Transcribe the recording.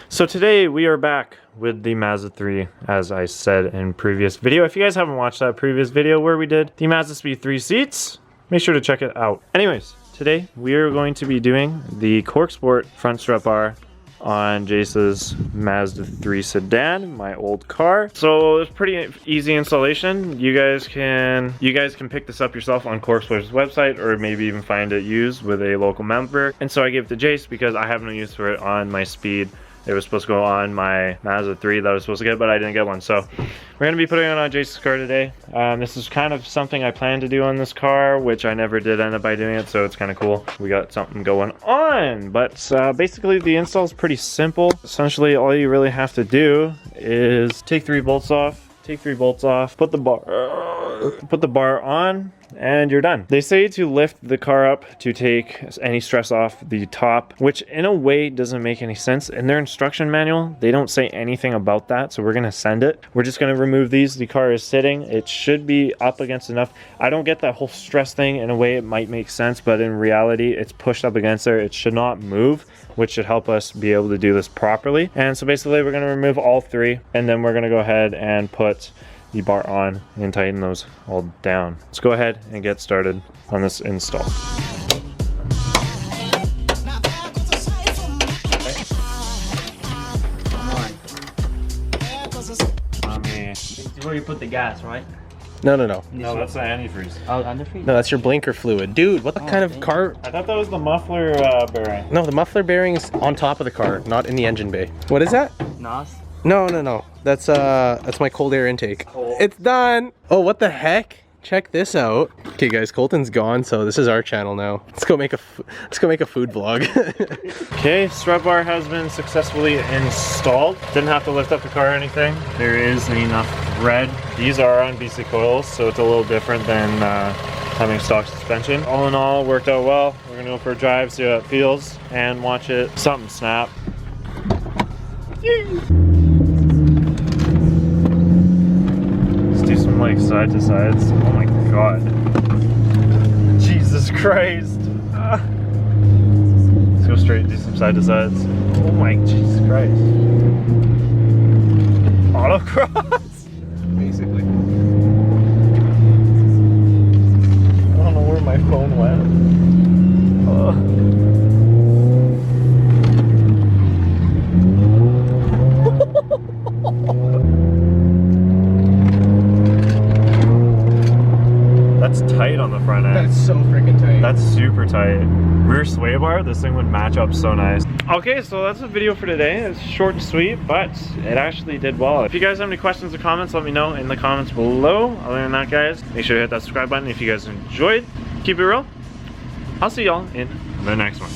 So today we are back with the Mazda 3, as I said in previous video. If you guys haven't watched that previous video where we did the Mazda Speed 3 seats, make sure to check it out. Anyways, today we are going to be doing the CORKSPORT front strut bar on Jace's Mazda 3 sedan, my old car. So it's pretty easy installation. You guys can pick this up yourself on CORKSPORT's website, or maybe even find it used with a local member. And so I gave it to Jace because I have no use for it on my Speed. It was supposed to go on my Mazda 3 that I was supposed to get, but I didn't get one. So we're gonna be putting it on Jace's car today. This is kind of something I planned to do on this car, which I never did end up by doing it, so it's kind of cool. We got something going on. But basically the install is pretty simple. Essentially all you really have to do is take 3 bolts off, put the bar on, and you're done. They say to lift the car up to take any stress off the top, which in a way doesn't make any sense. In their instruction manual, they don't say anything about that, so we're gonna send it. We're just gonna remove these. The car is sitting. It should be up against enough. I don't get that whole stress thing. In a way, it might make sense, but in reality, it's pushed up against there. It should not move, which should help us be able to do this properly. And so basically, we're gonna remove all 3, and then we're gonna go ahead and put the bar on and tighten those all down. Let's go ahead and get started on this install. This is where you put the gas, right? No, That's the antifreeze. Oh, antifreeze? no, that's your blinker fluid. Dude, what the kind of car? I thought that was the muffler bearing. No, the muffler bearing's on top of the car, not in the engine bay. What is that? NOS? No. That's my cold air intake. It's done. Oh, what the heck? Check this out. Okay, guys, Colton's gone, so this is our channel now. Let's go make a food vlog. Okay, strut bar has been successfully installed. Didn't have to lift up the car or anything. There is enough thread. These are on BC coils, so it's a little different than having stock suspension. All in all, worked out well. We're gonna go for a drive, see how it feels, and watch it something snap. Yay! Do some like side to sides. Oh my god. Jesus Christ. Let's go straight, do some side to sides. Oh my Jesus Christ. Autocross? Basically. I don't know where my phone went. That's tight on the front end. That's so freaking tight. That's super tight. Rear sway bar, this thing would match up so nice. Okay, so that's the video for today. It's short and sweet, but it actually did well. If you guys have any questions or comments, let me know in the comments below. Other than that, guys, make sure to hit that subscribe button if you guys enjoyed. Keep it real. I'll see y'all in the next one.